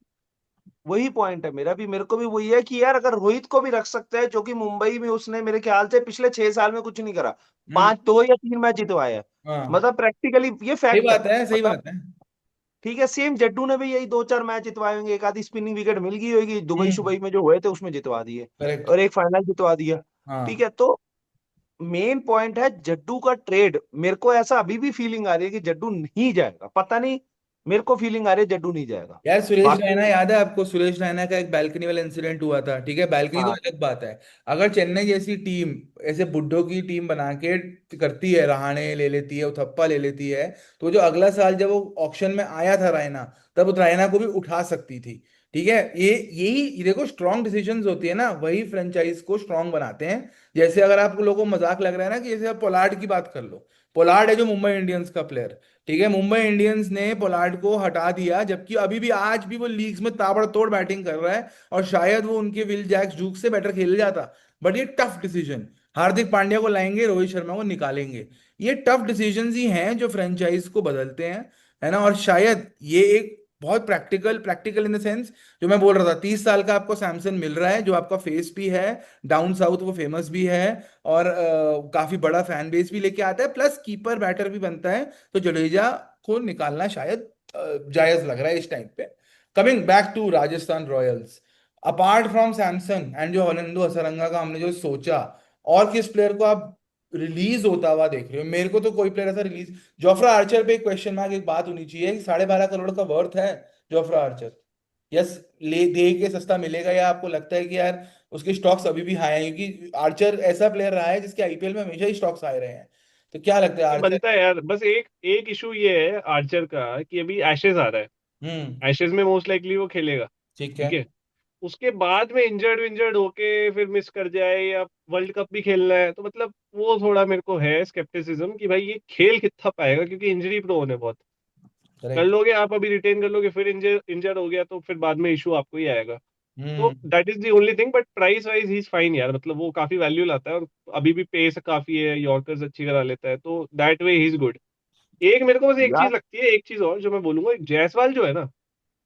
वही पॉइंट है मेरा भी, मेरे को भी वही है कि यार अगर रोहित को भी रख सकता है, जो कि मुंबई में उसने मेरे ख्याल से पिछले 6 साल में कुछ नहीं करा, हम्म। 5 2 या 3 मैच जितवाए हैं, हाँ, मतलब प्रैक्टिकली ये सही फैक्ट है। बात है, सही मतलब बात है। ठीक है, सेम जड्डू ने भी यही 2 4 मैच जितवाए होंगे, एक आधी स्पिनिंग विकेट मिल गई होगी दुबई हम्म। शुबई में जो हुए थे, उसमें जितवा दिए, करेक्ट। और एक फाइनल जितवा दिया। ठीक हाँ। है, तो मेन पॉइंट है जड्डू का ट्रेड, मेरे को ऐसा अभी भी फीलिंग आ रही है कि जड्डू नहीं जाएगा, पता नहीं मेरे को फीलिंग आ रही है जड्डू नहीं जाएगा। यार सुरेश बाकी रैना याद है आपको? सुरेश रैना का एक बैल्कनी वाला इंसिडेंट हुआ था, ठीक है, बैल्कनी तो हाँ, अलग बात है। अगर चेन्नई जैसी टीम ऐसे बुड्ढों की टीम बना के करती है, रहाणे ले लेती है, उथप्पा ले लेती है, तो जो अगला साल जब वो ऑक्शन में आया था रैना, तब उस रैना को भी उठा सकती थी। ठीक है, यही देखो, स्ट्रॉन्ग डिसीजंस होती है ना, वही फ्रेंचाइज को स्ट्रॉन्ग बनाते हैं। जैसे अगर आप लोगों को मजाक लग रहा है ना, कि जैसे आप पोलार्ड की बात कर लो। पोलार्ड है जो मुंबई इंडियंस का प्लेयर, ठीक है, मुंबई इंडियंस ने पोलार्ड को हटा दिया, जबकि अभी भी आज भी वो लीग्स में ताबड़तोड़ बैटिंग कर रहा है, और शायद वो उनके विल जैक्स जूक से बेटर खेल जाता। बट ये टफ डिसीजन, हार्दिक पांड्या को लाएंगे, रोहित शर्मा को निकालेंगे, ये टफ डिसीजंस ही हैं जो फ्रेंचाइज को बदलते हैं, है ना। और शायद ये एक बहुत practical practical in the sense, जो मैं बोल रहा था, 30 साल का आपको सैमसन मिल रहा है, जो आपका फेस भी है, डाउन साउथ वो फेमस भी है, और काफी बड़ा फैन बेस भी लेके आता है, प्लस कीपर बैटर भी बनता है। तो जडेजा को निकालना शायद जायज लग रहा है इस टाइम पे। Coming back to Rajasthan Royals, apart from Samson and जो हर्नंदो हसरंगा का हमने जो सोचा, और किस प्लेयर को आप रिलीज होता हुआ देख रहे हो? मेरे को तो कोई प्लेयर ऐसा रिलीज, जोफ्रा आर्चर पे एक क्वेश्चन मार्क, एक बात होनी चाहिए कि 12.5 करोड़ का वर्थ है जोफ्रा आर्चर। यस, ले दे के सस्ता मिलेगा, या आपको लगता है कि यार उसके स्टॉक्स अभी भी हाई हैं? क्योंकि आर्चर ऐसा प्लेयर रहा है जिसके आईपीएल में हमेशा ही स्टॉक्स हाई रहे हैं। तो क्या लगता है ये आर्चर? बनता है यार, बस एक एक इशू ये है आर्चर का कि अभी एशेज आ रहा हम्म। है, एशेज में मोस्ट लाइकली वो खेलेगा। ठीक है। ठीक है। उसके बाद में इंजर्ड विंजर्ड होके फिर मिस कर जाए, या वर्ल्ड कप भी खेलना है, तो मतलब वो थोड़ा मेरे को है स्केप्टिसिज्म कि भाई ये खेल कितना पाएगा, क्योंकि इंजरी प्रोन है बहुत। कर करेक्ट। लोगे आप अभी रिटेन कर लोगे, फिर इंजर इंजर हो गया तो फिर बाद में इशू आपको ही आएगा। तो hmm. That is the only thing, but price wise he is fine यार, मतलब वो काफी वैल्यू लाता है, और अभी भी पेस काफी है, यॉर्कर्स अच्छी करा लेता है, तो that way he is good. एक मेरे को बस एक यार चीज लगती है, एक चीज और जो मैं बोलूंगा, जायसवाल जो है ना,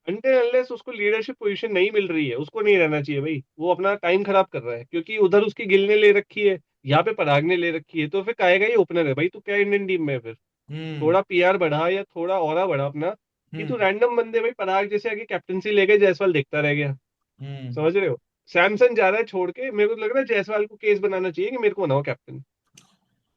अनटिल अनलेस उसको लीडरशिप पोजीशन नहीं मिल रही है, उसको नहीं रहना चाहिए भाई, वो अपना टाइम खराब कर रहा है, क्योंकि उधर उसकी गिल ने ले रखी है, यहाँ पे पराग ने ले रखी है, तो फिर काहेगा ही ओपनर है भाई, तू क्या इंडियन टीम में है फिर? हम्म। थोड़ा पीआर बढ़ा या थोड़ा ऑरा बढ़ा अपना, कि तू हम्म। रैंडम बंदे भाई, पराग जैसे आगे कैप्टनसी ले गए, जायसवाल देखता रह गया। हम्म। समझ रहे हो? सैमसन जा रहा है छोड़ के, मेरे को तो लग रहा है जायसवाल को केस बनाना चाहिए कि मेरे को बनाओ कैप्टन।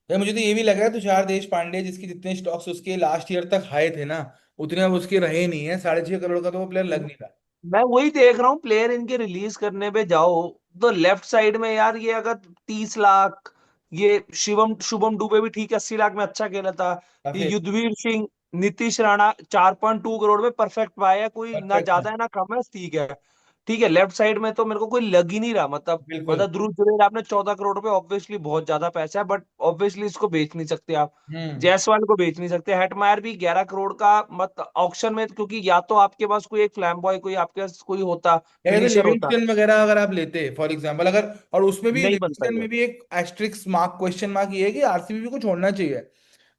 यार मुझे तो ये भी लग रहा है, तुषार देश पांडे जिसके जितने स्टॉक्स उसके लास्ट ईयर तक हाई थे ना, उतने अब उसके रहे नहीं है। 6.5 करोड़ का तो वो प्लेयर लग नहीं रहा। मैं वही देख रहा हूँ, प्लेयर इनके रिलीज करने पे जाओ तो लेफ्ट साइड में यार, ये अगर 30 लाख, ये शिवम शुभम दुबे भी ठीक है, 80 लाख में अच्छा खेला था। ये काफी युद्धवीर सिंह, नीतीश राणा 4.2 करोड़ में परफेक्ट पाया है, कोई ना परफेक्ट है। ज्यादा है ना कम है, ठीक है। ठीक है, लेफ्ट साइड में तो मेरे को कोई लग ही नहीं रहा, मतलब बिल्कुल। ध्रुव जुरैल आपने 14 करोड़ रुपए, ऑब्वियसली बहुत ज्यादा पैसा है, बट ऑब्वियसली इसको बेच नहीं सकते आप। हम्म। जायसवाल को बेच नहीं सकते। हेटमायर भी 11 करोड़ का, मत ऑक्शन में, क्योंकि या तो आपके पास कोई एक फ्लैम बॉय, कोई आपके पास कोई होता, या जैसे फिनिशर होता, लिविंगस्टन वगैरह अगर आप लेते फॉर एग्जांपल, अगर, और उसमें भी नहीं बनता लिविंगस्टन ये। में भी एक एस्ट्रिक्स मार्क, क्वेश्चन मार्क ये है कि आरसीबी को छोड़ना चाहिए।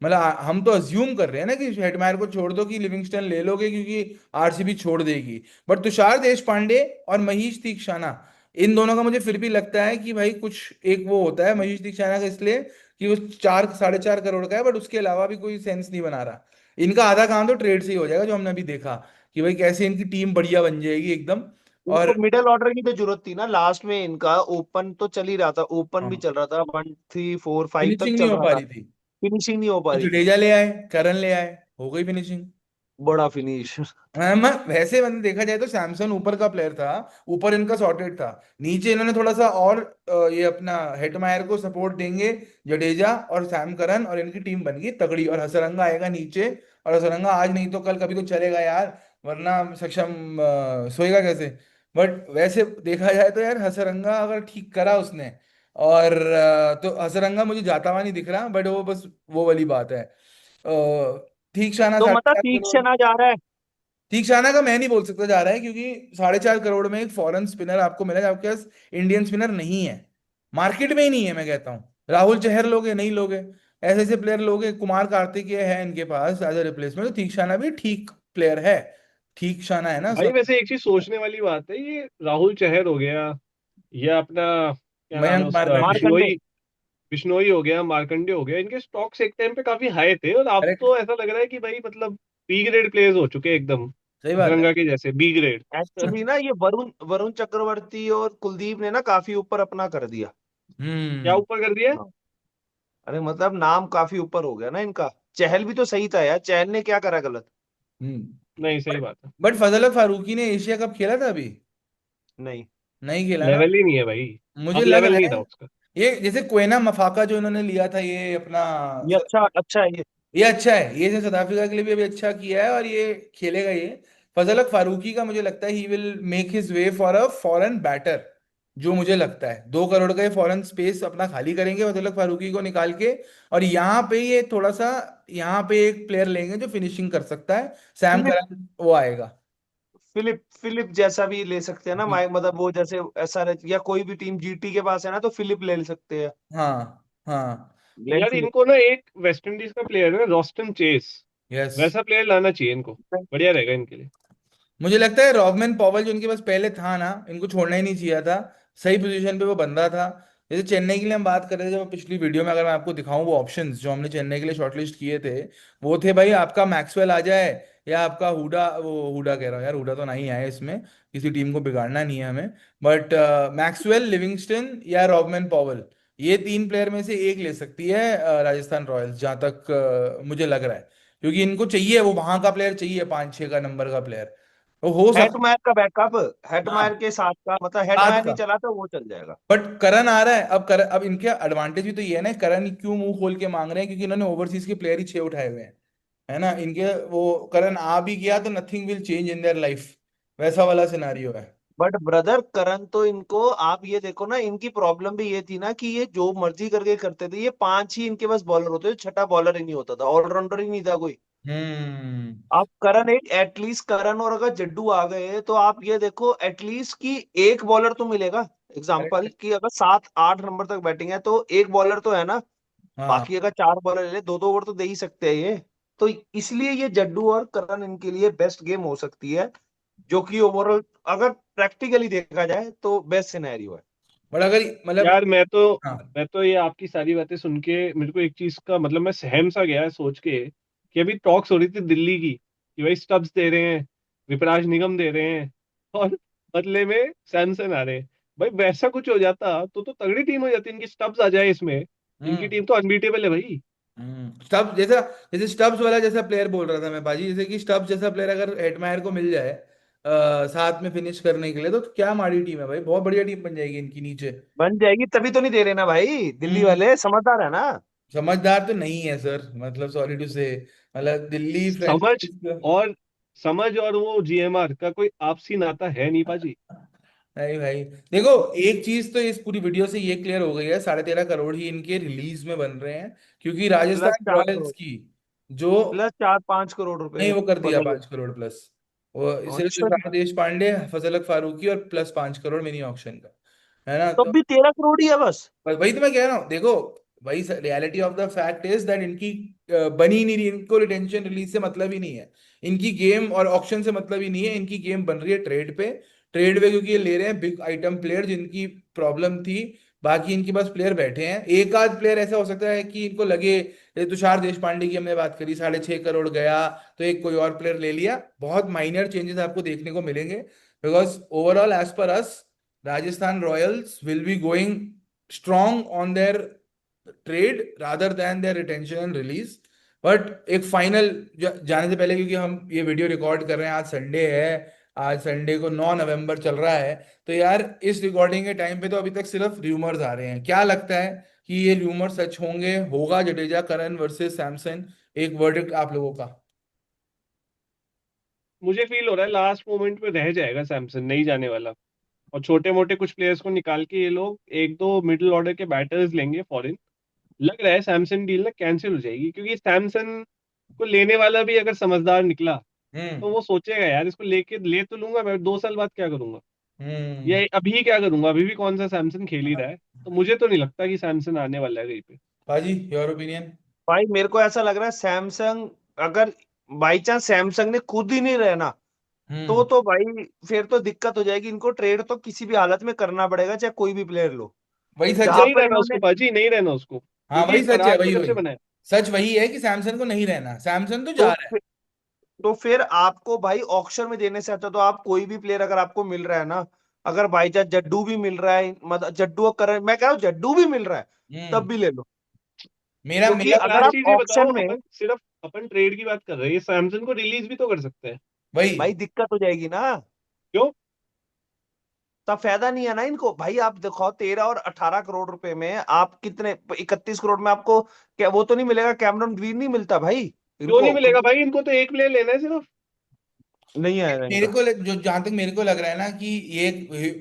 मतलब हम तो अज्यूम कर रहे हैं ना कि हेटमायर को छोड़ दो, कि लिविंगस्टन ले लोगे क्योंकि आरसीबी छोड़ देगी। बट तुषार देश पांडे और महीश तीक्षाना, इन दोनों का मुझे फिर भी लगता है कि भाई कुछ एक वो होता है महीश तीक्षाना का, इसलिए कि वो 4 साढ़े 4 करोड़ का है, बट उसके अलावा भी कोई सेंस नहीं बना रहा। इनका आधा काम तो ट्रेड से ही हो जाएगा, जो हमने अभी देखा कि भाई कैसे इनकी टीम बढ़िया बन जाएगी एकदम। और इनको मिडिल ऑर्डर की तो जरूरत थी ना लास्ट में, इनका ओपन तो चल ही रहा था, ओपन भी चल रहा था, 1 3 4 5 तक फिनिशिंग नहीं चल हो रहा पा था, रही थी। फिनिशिंग नहीं हो पा तो रही थी। जडेजा ले आए, करन ले आए, हो गई फिनिशिंग। बड़ा फिनिश। वैसे मतलब देखा जाए तो सैमसन ऊपर का प्लेयर था, ऊपर इनका सॉर्टेड था, नीचे इन्होंने थोड़ा सा और ये अपना हेटमायर को सपोर्ट देंगे, जडेजा और सैम करन, और इनकी टीम बन गई तगड़ी, और हसरंगा आएगा नीचे। और हसरंगा आज नहीं तो कल कभी तो चलेगा यार, वरना सक्षम सोएगा कैसे? बट वैसे देखा जाए तो यार, हसरंगा अगर ठीक करा उसने, और तो हसरंगा मुझे जाता हुआ नहीं दिख रहा, बट वो बस वो वाली बात है। ठीक शाना तो साढ़े मतलब चार करोड़ तीक्ष्ण आ जा रहा है। तीक्षाना का मैं नहीं बोल सकता जा रहा है, क्योंकि 4.5 करोड़ में एक फॉरेन स्पिनर आपको मिला, आपके पास इंडियन स्पिनर नहीं है, मार्केट में ही नहीं है। मैं कहता हूँ राहुल चहर लोगे, नहीं लोगे, ऐसे ऐसे प्लेयर लोगे, कुमार कार्तिकेय है इनके पास एज ए रिप्लेसमेंट, तो तीक्षाना भी ठीक प्लेयर है। ठीक शाना है ना, भाई वैसे एक चीज सोचने वाली बात है, ये राहुल चहर हो गया, या अपना क्या नाम है मयंक उसका, मारकंडे। मार्कंडे। बिश्नोई हो गया, मार्कंडे हो गया, इनके स्टॉक्स एक टाइम पे काफी हाई थे, और अब करेक्ट। तो ऐसा लग रहा है कि भाई मतलब बी ग्रेड प्लेयर्स हो चुके हैं एकदम, सही बात है। तिरंगा के जैसे बी ग्रेड। एक्चुअली ना, ये वरुण वरुण चक्रवर्ती और कुलदीप ने ना काफी ऊपर अपना कर दिया। क्या हम्म। ऊपर कर दिया? हाँ। अरे मतलब नाम काफी ऊपर हो गया ना इनका। चहल भी तो सही था यार, चहल ने क्या करा गलत? हम्म। नहीं, सही बात है। बट फजल फारूकी ने एशिया कप खेला था अभी? नहीं, नहीं खेला ना। लेवल ही नहीं है भाई। मुझे अब लग लेवल रहा नहीं है था उसका। ये जैसे कोयना मफाका जो इन्होंने लिया था ये अपना, ये अच्छा अच्छा है ये। ये अच्छा है, ये साउथ अफ्रीका के लिए भी अभी अच्छा किया है और ये खेलेगा ये। फजल फारूकी का मुझे लगता है he will make his way for a foreign batter. जो मुझे लगता है 2 करोड़ का ये फॉरेन स्पेस अपना खाली करेंगे फजल फारूकी को निकाल के, और यहाँ पे ये थोड़ा सा, यहाँ पे एक प्लेयर लेंगे जो फिनिशिंग कर सकता है, सैम फिलिप करन वो आएगा। फिलिप फिलिप जैसा भी ले सकते हैं ना, माइक मतलब वो जैसे SRH या कोई भी टीम जीटी के पास है ना, तो फिलिप ले सकते हैं। हाँ हाँ। ग्लेन यार फिलिप। इनको ना एक वेस्ट इंडीज का प्लेयर है ना, रॉस्टन चेस, यस। वैसा प्लेयर लाना चाहिए इनको। बढ़िया रहेगा इनके लिए। मुझे लगता है रॉबमैन पॉवेल जो इनके पास पहले था ना, इनको छोड़ना ही नहीं चाहिए था। सही पोजीशन पे वो बंदा था। जैसे चेन्नई के लिए हम बात कर रहे थे, जब पिछली वीडियो में अगर मैं आपको दिखाऊं वो ऑप्शंस जो हमने चेन्नई के लिए शॉर्टलिस्ट किए थे, वो थे भाई आपका मैक्सवेल आ जाए, या आपका हुडा, वो हुडा कह रहा हूँ यार, हुडा तो नहीं आया इसमें, किसी टीम को बिगाड़ना नहीं है हमें। बट मैक्सवेल, लिविंगस्टन या रॉबमैन पॉवेल, ये 3 प्लेयर में से एक ले सकती है राजस्थान रॉयल्स, जहां तक मुझे लग रहा है। क्योंकि इनको चाहिए, वो वहां का प्लेयर चाहिए, 5-6 का नंबर का प्लेयर। वो हो सकता हेटमायर का बैकअप, है। हाँ, हेटमायर के साथ का, मतलब सात हेटमायर का। नहीं चला तो वो चल जाएगा। बट करण आ रहा है, अब करण, अब इनके एडवांटेज भी तो ये है ना, करण क्यों मुंह खोल के मांग रहे हैं, क्योंकि इन्होंने ओवरसीज के प्लेयर ही 6 उठाए हुए हैं, है ना इनके। वो करण आ भी गया तो nothing will change in their life, वैसा वाला सिनारियो है। बट ब्रदर करण तो इनको, आप ये देखो ना, इनकी प्रॉब्लम भी ये थी ना कि ये जो मर्जी करके करते थे, ये 5 ही इनके पास बॉलर होते थे, छठा बॉलर ही नहीं होता था, ऑलराउंडर ही नहीं था कोई। हम्म। आप करण एक एटलीस्ट करण और अगर जड्डू आ गए तो आप ये देखो एटलीस्ट कि एक बॉलर तो मिलेगा। Example correct. कि अगर 7-8 नंबर तक बैटिंग है तो एक बॉलर तो है ना। हाँ। बाकी अगर 4 बॉलर ले 2-2 ओवर तो दे ही सकते हैं ये। तो इसलिए ये जड्डू और करण इनके लिए बेस्ट गेम हो सकती है, जो कि ओवरऑल अगर प्रैक्टिकली देखा जाए तो बेस्ट सिनेरियो है। बट अगर मतलब, यार हाँ। मैं तो ये आपकी सारी बातें सुन के मेरे को एक चीज का मतलब मैं सहम सा गया है सोच के कि अभी टॉक्स हो रही थी दिल्ली की कि भाई स्टब्स दे रहे हैं, विपराज निगम दे रहे हैं, और बदले में सैमसन आ रहे हैं। भाई वैसा कुछ हो जाता तो तगड़ी टीम हो जाती, इनकी स्टब्स आ जाए इसमें। इनकी हम्म। टीम तो अनबीटेबल है भाई। स्टब्स जैसा, जैसे स्टब्स वाला जैसा प्लेयर बोल रहा था मैं बाजी, जैसे कि स्टब्स जैसा प्लेयर अगर एटमायर को मिल जाए साथ में फिनिश करने के लिए, तो क्या माड़ी टीम है भाई, बहुत बढ़िया टीम बन जाएगी इनकी नीचे। बन जाएगी, तभी तो नहीं दे रहे ना भाई, दिल्ली हम्म। वाले समझदार है ना। समझदार तो नहीं है सर, मतलब सॉरी टू से, मतलब दिल्ली समझ फ्रेंचाइज का। और समझ और वो जीएमआर का कोई आपसी नाता है नहीं पाजी। नहीं भाई, देखो, एक चीज तो इस पूरी वीडियो से ये क्लियर हो गई है, 13.5 करोड़ ही इनके रिलीज में बन रहे हैं, क्योंकि प्लस राजस्थान चार रॉयल्स करोड़ की जो, प्लस 4-5 करोड़ नहीं रुपए वो कर दिया बनेंगे। 5 करोड़ प्लस, वो सिर्फ अच्छा जी। तुषार देश पांडे, फजल फारूकी और प्लस 5 करोड़ मिनी ऑक्शन का, है ना तब तो। भी 13 करोड़ ही है बस। वही तो मैं कह रहा हूँ, देखो, वही reality of the fact is that इनकी बनी ही नहीं रही, इनको रिटेंशन रिलीज से मतलब ही नहीं है, इनकी गेम और ऑक्शन से मतलब ही नहीं है, इनकी गेम बन रही है ट्रेड पे। ट्रेड पे क्योंकि ये ले रहे हैं बिग आइटम प्लेयर जिनकी प्रॉब्लम थी, बाकी इनके पास प्लेयर बैठे हैं, एक आध प्लेयर ऐसा हो सकता है कि इनको लगे, ये तुषार देश पांडे की हमने बात करी, 6.5 करोड़ गया, तो एक कोई और प्लेयर ले लिया, बहुत माइनर चेंजेस आपको देखने को मिलेंगे, because overall as per us, Rajasthan Royals will be going strong on their trade rather than their retention and release. But एक फाइनल जाने से पहले, क्योंकि हम ये वीडियो रिकॉर्ड कर रहे हैं, आज संडे है, आज संडे को 9 नवंबर चल रहा है, तो यार इस रिकॉर्डिंग के टाइम पे तो अभी तक सिर्फ र्यूमर्स आ रहे हैं, क्या लगता है कि ये र्यूमर सच होंगे, होगा जडेजा करण वर्सेस सैमसन, एक वर्डिक्ट आप लोगों का? मुझे फील हो रहा है लास्ट मोमेंट पे रह जाएगा सैमसन, नहीं जाने वाला। और छोटे मोटे कुछ प्लेयर्स को निकाल के ये लोग एक दो मिडिल ऑर्डर के बैटर्स लेंगे फॉरेन। लग रहा है सैमसन डील ना कैंसिल हो जाएगी, क्योंकि सैमसन को लेने वाला भी अगर समझदार निकला तो हम्म। वो सोचेगा यार इसको लेके ले तो लूंगा मैं, 2 साल बाद क्या करूंगा, या हम्म। अभी क्या करूंगा, अभी भी कौन सा सैमसन खेल ही रहा है। तो मुझे तो नहीं लगता कि सैमसन आने वाला है कहीं पे। बाजी, योर ओपिनियन? भाई मेरे को ऐसा लग रहा है सैमसंग, अगर बाई चांस सैमसंग ने खुद ही नहीं रहना, हम्म। तो भाई फिर तो दिक्कत हो जाएगी, इनको ट्रेड तो किसी भी हालत में करना पड़ेगा, चाहे कोई भी प्लेयर लो। वही सच है। जहां नहीं पर रहना उसको इन्होंने, बाजी, नहीं रहना उसको, हाँ क्योंकि वही सच है, करार तो वही जब वही से बना है। सच वही है कि सैमसन को नहीं रहना, सैमसन तो जा तो रहा है। तो फिर आपको भाई ऑक्शन में देने से अच्छा तो आप कोई भी प्लेयर अगर आपको मिल रहा है ना, अगर बाई चांस जड्डू भी मिल रहा है, मतलब जड्डू और करण, मैं कह रहा हूँ जड्डू भी मिल रहा है, हम्म। तब भी ले लो। मेरा क्योंकि मेरा अगर यार आप चीज ये बताओ, ऑक्शन में, अपन सिर्फ अपन ट्रेड की बात कर रहे हैं, ये सैमसंग को रिलीज भी तो कर सकते हैं। भाई भाई दिक्कत हो जाएगी ना, क्यों? तब फायदा नहीं है ना इनको। भाई आप देखो 13 और 18 करोड़ रुपए में आप कितने, 31 करोड़ में आपको क्या वो तो नहीं मिलेगा, कैमरन ग्रीन नहीं मिलता भाई क्यों नहीं इनको, मिलेगा क्योंकि भाई? इनको तो एक प्लेयर लेना है सिर्फ। नहीं आएगा मेरे इनका। को जो जहां तक मेरे को लग रहा है ना कि ये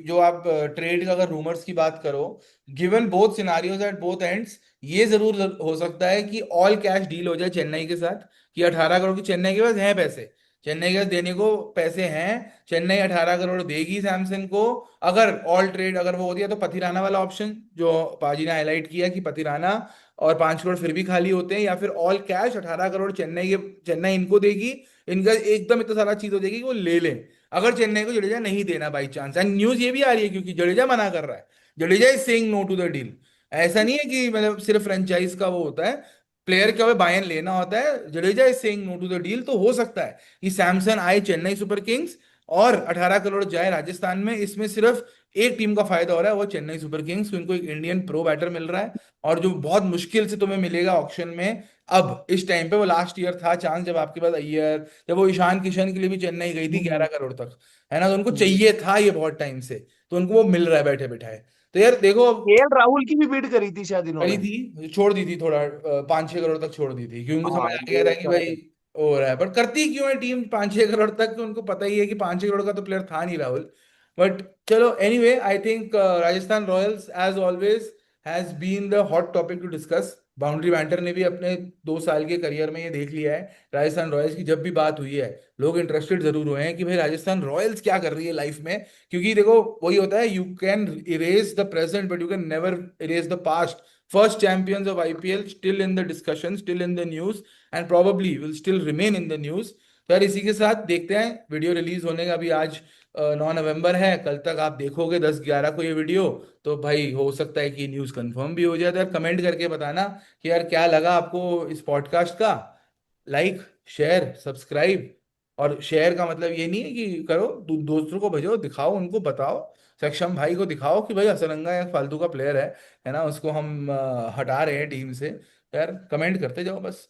जो आप ट्रेड का अगर रूमर्स की बात करो, given both scenarios at both ends, ये जरूर हो सकता है कि ऑल कैश डील हो जाए चेन्नई के साथ, कि 18 करोड़ की चेन्नई के पास हैं पैसे, चेन्नई के पास देने को पैसे हैं, चेन्नई 18 करोड़ देगी सैमसन को। अगर ऑल ट्रेड अगर वो होती है तो पथिराना वाला ऑप्शन जो पाजी ने हाईलाइट किया कि पथिराना और 5 करोड़ फिर भी खाली होते हैं, या फिर ऑल कैश 18 करोड़ चेन्नई इनको देगी, इनका एकदम इतना सारा चीज हो जाएगी कि वो ले लें। अगर चेन्नई को जडेजा नहीं देना बाई चांस, एंड न्यूज ये भी आ रही है क्योंकि जडेजा मना कर रहा है, Jadeja is saying no to the deal. ऐसा नहीं है कि मतलब सिर्फ फ्रेंचाइज का वो होता है, प्लेयर का बायन लेना होता है, Jadeja is saying no to the deal. तो हो सकता है कि सैमसन आए चेन्नई सुपर किंग्स और 18 करोड़ जाए राजस्थान में। इसमें सिर्फ एक टीम का फायदा हो रहा है, वो चेन्नई सुपर किंग्स, क्योंकि उनको एक इंडियन प्रो बैटर मिल रहा है, और जो बहुत मुश्किल से तुम्हें मिलेगा ऑक्शन में। अब इस टाइम पे वो लास्ट ईयर था चांस जब आपके पास अय्यर, जब वो ईशान किशन के लिए भी चेन्नई गई थी हम्म, 11 करोड़ तक, है ना, तो उनको हम्म। चाहिए था ये बहुत टाइम से, तो उनको वो मिल रहा है बैठे बिठाए। तो यार देखो अब, केएल राहुल की भी बिड करी थी शायद करी इन्होंने। थी, छोड़ दी थी थोड़ा, 5-6 करोड़ तक छोड़ दी थी, क्योंकि उनको हाँ समझ आ गया ये था कि अच्छा भाई था। हो रहा है। पर करती क्यों है टीम 5-6 करोड़ तक, कि उनको पता ही है कि 5-6 करोड़ का तो प्लेयर था नहीं राहुल। बट चलो, anyway I think Rajasthan Royals as always has been the hot topic to discuss. Boundary banter ने भी अपने 2 साल के करियर में ये देख लिया है, राजस्थान रॉयल्स की जब भी बात हुई है, लोग इंटरेस्टेड जरूर हुए हैं कि भाई राजस्थान रॉयल्स क्या कर रही है लाइफ में। क्योंकि देखो वही होता है, you can erase the present but you can never erase the past. First champions of IPL still in the discussion, still in the news, and probably will still remain in the news। तो यार इसी के साथ देखते हैं, video release होने का अभी आज 9 नवंबर है, कल तक आप देखोगे 10-11 को ये वीडियो, तो भाई हो सकता है कि न्यूज़ कंफर्म भी हो जाए। तो यार कमेंट करके बताना कि यार क्या लगा आपको इस पॉडकास्ट का। Like, share, subscribe. और शेयर का मतलब ये नहीं है कि करो, दोस्तों को भेजो, दिखाओ, उनको बताओ, सक्षम भाई को दिखाओ कि भाई असरंगा एक फालतू का प्लेयर है ना, उसको हम हटा रहे हैं टीम से। यार कमेंट करते जाओ बस।